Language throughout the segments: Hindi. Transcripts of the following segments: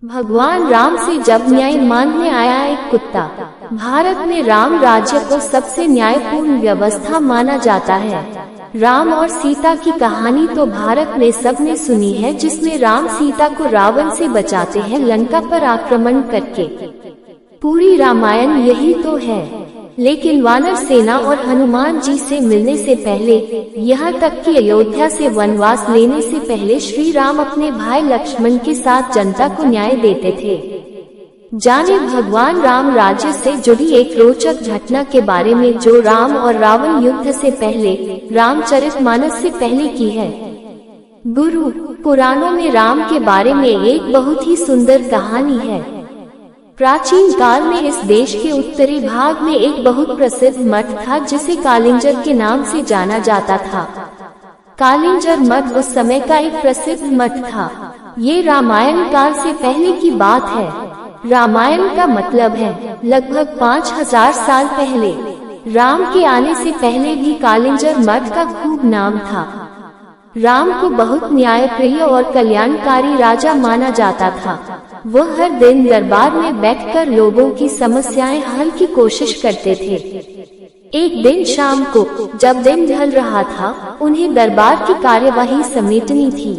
भगवान राम से जब न्याय मांगने आया एक कुत्ता। भारत में राम राज्य को सबसे न्यायपूर्ण व्यवस्था माना जाता है। राम और सीता की कहानी तो भारत में सबने सुनी है, जिसमें राम सीता को रावण से बचाते हैं लंका पर आक्रमण करके। पूरी रामायण यही तो है। लेकिन वानर सेना और हनुमान जी से मिलने से पहले, यहाँ तक कि अयोध्या से वनवास लेने से पहले श्री राम अपने भाई लक्ष्मण के साथ जनता को न्याय देते थे। जाने भगवान राम राज्य से जुड़ी एक रोचक घटना के बारे में, जो राम और रावण युद्ध से पहले रामचरितमानस से पहले की है। गुरु पुराणों में राम के बारे में एक बहुत ही सुंदर कहानी है। प्राचीन काल में इस देश के उत्तरी भाग में एक बहुत प्रसिद्ध मठ था, जिसे कालिंजर के नाम से जाना जाता था। कालिंजर मठ उस समय का एक प्रसिद्ध मठ था। ये रामायण काल से पहले की बात है। रामायण का मतलब है लगभग 5000 साल पहले। राम के आने से पहले भी कालिंजर मठ का खूब नाम था। राम को बहुत न्यायप्रिय और कल्याणकारी राजा माना जाता था। वह हर दिन दरबार में बैठकर लोगों की समस्याएं हल की कोशिश करते थे। एक दिन शाम को जब दिन ढल रहा था, उन्हें दरबार की कार्यवाही समेटनी थी।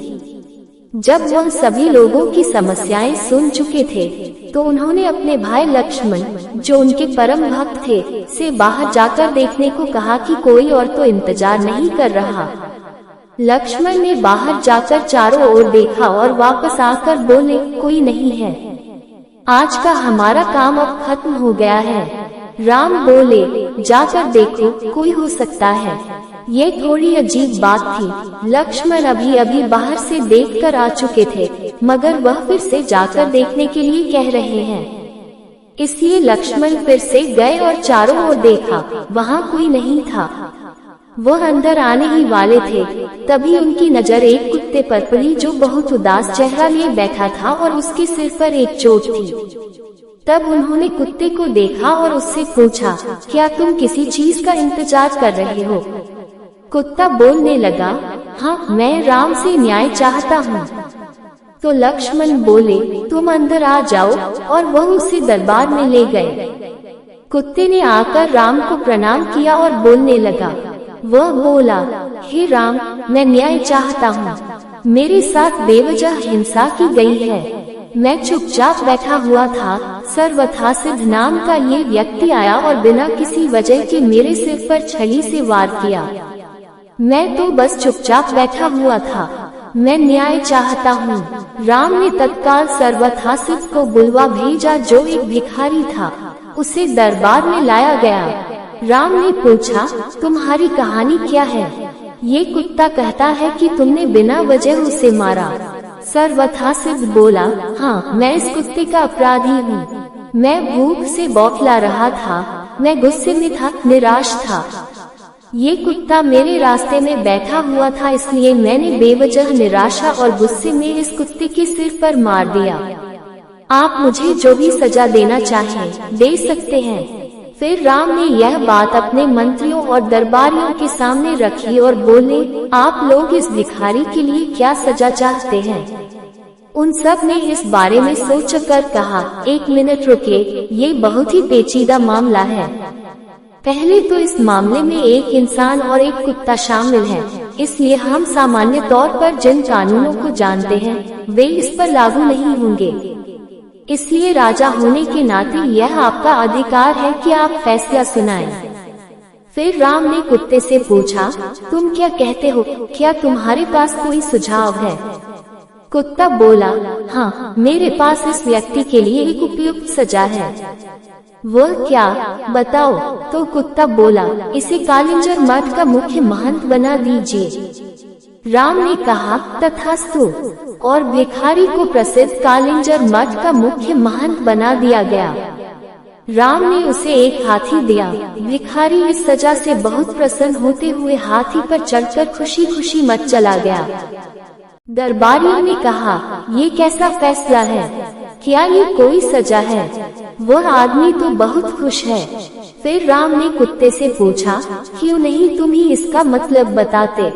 जब वह सभी लोगों की समस्याएं सुन चुके थे, तो उन्होंने अपने भाई लक्ष्मण, जो उनके परम भक्त थे, से बाहर जाकर देखने को कहा कि कोई और तो इंतजार नहीं कर रहा। लक्ष्मण ने बाहर जाकर चारों ओर देखा और वापस आकर बोले, कोई नहीं है। आज का हमारा काम अब खत्म हो गया है। राम बोले, जाकर देखो, कोई हो सकता है। ये थोड़ी अजीब बात थी। लक्ष्मण अभी अभी बाहर से देखकर आ चुके थे, मगर वह फिर से जाकर देखने के लिए कह रहे हैं। इसलिए लक्ष्मण फिर से गए और चारों ओर देखा, वहाँ कोई नहीं था। वह अंदर आने ही वाले थे, तभी उनकी नजर एक कुत्ते पर पड़ी, जो बहुत उदास चेहरा लिए बैठा था और उसके सिर पर एक चोट थी। तब उन्होंने कुत्ते को देखा और उससे पूछा, क्या तुम किसी चीज का इंतजार कर रहे हो? कुत्ता बोलने लगा, हाँ, मैं राम से न्याय चाहता हूँ। तो लक्ष्मण बोले, तुम अंदर आ जाओ, और वह उसे दरबार में ले गए। कुत्ते ने आकर राम को प्रणाम किया और बोलने लगा। वह बोला, हे राम, मैं न्याय चाहता हूँ। मेरे साथ बेवजह हिंसा की गई है। मैं चुपचाप बैठा हुआ था। सर्वथासिद्ध नाम का ये व्यक्ति आया और बिना किसी वजह के मेरे सिर पर छड़ी से वार किया। मैं तो बस चुपचाप बैठा हुआ था। मैं न्याय चाहता हूँ। राम ने तत्काल सर्वथासिद्ध को बुलवा भेजा, जो एक भिखारी था। उसे दरबार में लाया गया। राम ने पूछा, तुम्हारी कहानी क्या है? ये कुत्ता कहता है कि तुमने बिना वजह उसे मारा। सर्वथासिद्ध बोला, हाँ, मैं इस कुत्ते का अपराधी हूँ। मैं भूख से बौखला रहा था। मैं गुस्से में था, निराश था। ये कुत्ता मेरे रास्ते में बैठा हुआ था, इसलिए मैंने बेवजह निराशा और गुस्से में इस कुत्ते के सिर पर मार दिया। आप मुझे जो भी सजा देना चाहें, दे सकते हैं। फिर राम ने यह बात अपने मंत्रियों और दरबारियों के सामने रखी और बोले, आप लोग इस भिखारी के लिए क्या सजा चाहते हैं? उन सब ने इस बारे में सोचकर कहा, एक मिनट रुकिए, ये बहुत ही पेचीदा मामला है। पहले तो इस मामले में एक इंसान और एक कुत्ता शामिल है, इसलिए हम सामान्य तौर पर जिन कानूनों को जानते हैं, वे इस पर लागू नहीं होंगे। इसलिए राजा होने के नाते यह आपका अधिकार है कि आप फैसला सुनाएं। फिर राम ने कुत्ते से पूछा, तुम क्या कहते हो? क्या तुम्हारे पास कोई सुझाव है? कुत्ता बोला, हाँ, मेरे पास इस व्यक्ति के लिए एक उपयुक्त सजा है। वह क्या? बताओ। तो कुत्ता बोला, इसे कालिंजर मठ का मुख्य महंत बना दीजिए। राम ने कहा, तथास्तु, और भिखारी को प्रसिद्ध कालिंजर मठ का मुख्य महंत बना दिया गया। राम ने उसे एक हाथी दिया। भिखारी इस सजा से बहुत प्रसन्न होते हुए हाथी पर चढ़कर खुशी खुशी मठ चला गया। दरबारियों ने कहा, ये कैसा फैसला है? क्या ये कोई सजा है? वह आदमी तो बहुत खुश है। फिर राम ने कुत्ते से पूछा, क्यों नहीं तुम ही इसका मतलब बताते?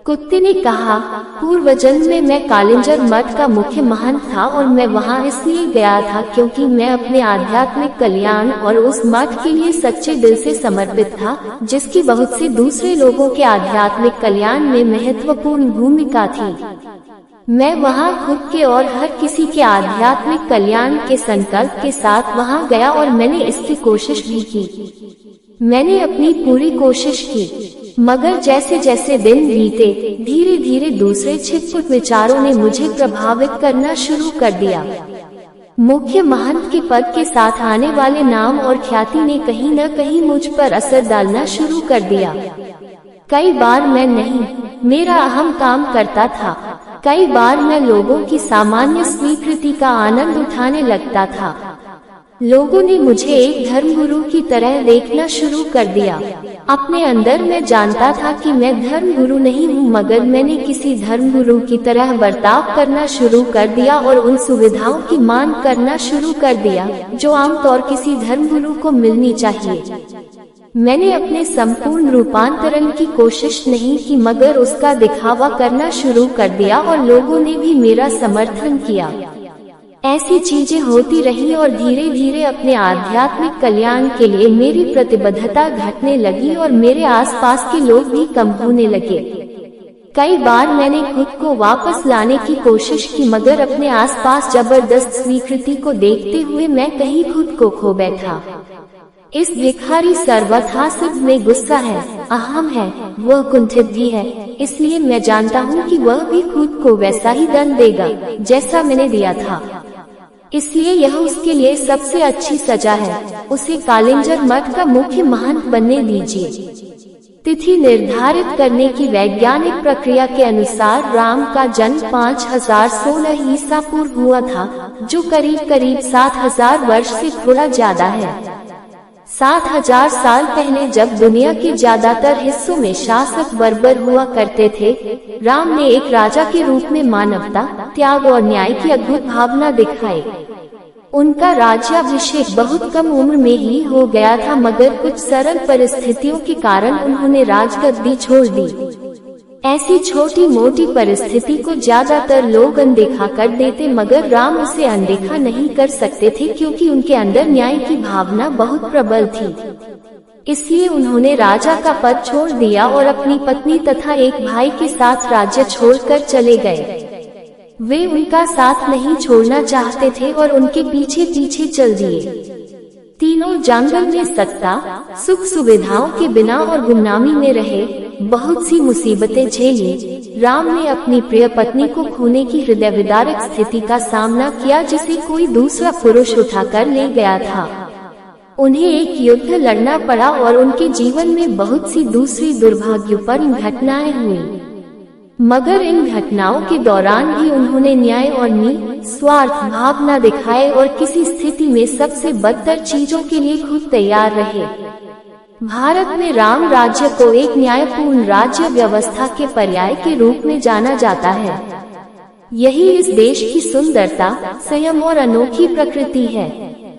कुत्ते ने कहा, पूर्व जन्म में मैं कालिंजर मठ का मुख्य महंत था और मैं वहां इसलिए गया था क्योंकि मैं अपने आध्यात्मिक कल्याण और उस मठ के लिए सच्चे दिल से समर्पित था, जिसकी बहुत से दूसरे लोगों के आध्यात्मिक कल्याण में महत्वपूर्ण भूमिका थी। मैं वहां खुद के और हर किसी के आध्यात्मिक कल्याण के संकल्प के साथ वहां गया और मैंने इसकी कोशिश भी की। मैंने अपनी पूरी कोशिश की, मगर जैसे जैसे दिन बीते धीरे धीरे दूसरे छिटपुट विचारों ने मुझे प्रभावित करना शुरू कर दिया। मुख्य महंत के पद के साथ आने वाले नाम और ख्याति ने कहीं न कहीं मुझ पर असर डालना शुरू कर दिया। कई बार मैं नहीं, मेरा अहम काम करता था। कई बार मैं लोगों की सामान्य स्वीकृति का आनंद उठाने लगता था। लोगों ने मुझे एक धर्मगुरु की तरह देखना शुरू कर दिया। अपने अंदर मैं जानता था कि मैं धर्मगुरु नहीं हूँ, मगर मैंने किसी धर्मगुरु की तरह बर्ताव करना शुरू कर दिया और उन सुविधाओं की मांग करना शुरू कर दिया जो आमतौर किसी धर्मगुरु को मिलनी चाहिए। मैंने अपने संपूर्ण रूपांतरण की कोशिश नहीं की, मगर उसका दिखावा करना शुरू कर दिया और लोगों ने भी मेरा समर्थन किया। ऐसी चीजें होती रही और धीरे धीरे अपने आध्यात्मिक कल्याण के लिए मेरी प्रतिबद्धता घटने लगी और मेरे आसपास के लोग भी कम होने लगे। कई बार मैंने खुद को वापस लाने की कोशिश की, मगर अपने आसपास जबरदस्त स्वीकृति को देखते हुए मैं कहीं खुद को खो बैठा। इस भिखारी सर्वथा सिद्ध में गुस्सा है, अहम है, वह कुंठित भी है, इसलिए मैं जानता हूँ कि वह भी खुद को वैसा ही दंड देगा जैसा मैंने दिया था। इसलिए यह उसके लिए सबसे अच्छी सजा है। उसे कालिंजर मठ का मुख्य महंत बनने दीजिए। तिथि निर्धारित करने की वैज्ञानिक प्रक्रिया के अनुसार राम का जन्म 5016 ईसा पूर्व हुआ था, जो करीब करीब 7000 वर्ष से थोड़ा ज्यादा है। 7000 साल पहले जब दुनिया के ज्यादातर हिस्सों में शासक बर्बर हुआ करते थे, राम ने एक राजा के रूप में मानवता, त्याग और न्याय की अद्भुत भावना दिखाई। उनका राज्याभिषेक बहुत कम उम्र में ही हो गया था, मगर कुछ सरल परिस्थितियों के कारण उन्होंने राजगद्दी छोड़ दी। ऐसी छोटी मोटी परिस्थिति को ज्यादातर लोग अनदेखा कर देते, मगर राम उसे अनदेखा नहीं कर सकते थे क्योंकि उनके अंदर न्याय की भावना बहुत प्रबल थी। इसलिए उन्होंने राजा का पद छोड़ दिया और अपनी पत्नी तथा एक भाई के साथ राज्य छोड़कर चले गए। वे उनका साथ नहीं छोड़ना चाहते थे और उनके पीछे पीछे चल दिए। तीनों जंगल में सत्ता, सुख सुविधाओं के बिना और गुमनामी में रहे, बहुत सी मुसीबतें झेली। राम ने अपनी प्रिय पत्नी को खोने की हृदय विदारक स्थिति का सामना किया जिसे कोई दूसरा पुरुष उठाकर ले गया था। उन्हें एक युद्ध लड़ना पड़ा और उनके जीवन में बहुत सी दूसरी दुर्भाग्यपूर्ण घटनाएं हुई, मगर इन घटनाओं के दौरान भी उन्होंने न्याय और निस्वार्थ भावना दिखाए और किसी स्थिति में सबसे बदतर चीजों के लिए खुद तैयार रहे। भारत में राम राज्य को एक न्यायपूर्ण राज्य व्यवस्था के पर्याय के रूप में जाना जाता है। यही इस देश की सुंदरता, संयम और अनोखी प्रकृति है।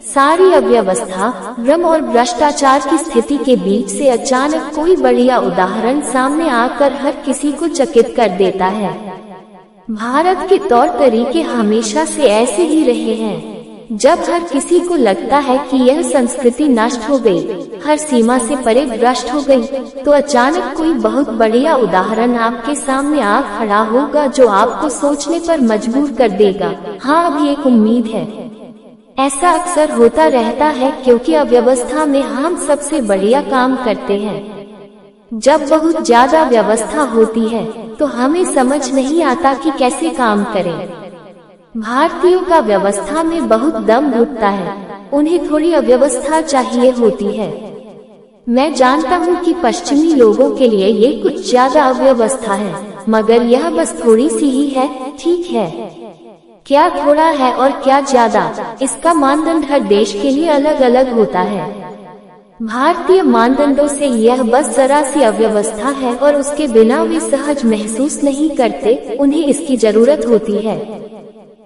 सारी अव्यवस्था, भ्रम और भ्रष्टाचार की स्थिति के बीच से अचानक कोई बढ़िया उदाहरण सामने आकर हर किसी को चकित कर देता है। भारत के तौर तरीके हमेशा से ऐसे ही रहे हैं। जब हर किसी को लगता है कि यह संस्कृति नष्ट हो गई, हर सीमा से परे भ्रष्ट हो गई, तो अचानक कोई बहुत बढ़िया उदाहरण आपके सामने आ खड़ा होगा जो आपको सोचने पर मजबूर कर देगा। हाँ, अभी एक उम्मीद है। ऐसा अक्सर होता रहता है क्योंकि अव्यवस्था में हम सबसे बढ़िया काम करते हैं। जब बहुत ज्यादा व्यवस्था होती है तो हमें समझ नहीं आता कि कैसे काम करें। भारतीयों का व्यवस्था में बहुत दम घुटता है, उन्हें थोड़ी अव्यवस्था चाहिए होती है। मैं जानता हूँ कि पश्चिमी लोगों के लिए ये कुछ ज्यादा अव्यवस्था है, मगर यह बस थोड़ी सी ही है। ठीक है, क्या थोड़ा है और क्या ज्यादा, इसका मानदंड हर देश के लिए अलग अलग होता है। भारतीय मानदंडों से यह बस जरा सी अव्यवस्था है और उसके बिना वे सहज महसूस नहीं करते। उन्हें इसकी जरूरत होती है।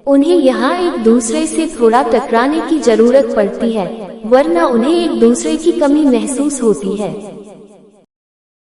उन्हें यहाँ एक दूसरे से थोड़ा टकराने की जरूरत पड़ती है, वरना उन्हें एक दूसरे की कमी महसूस होती है।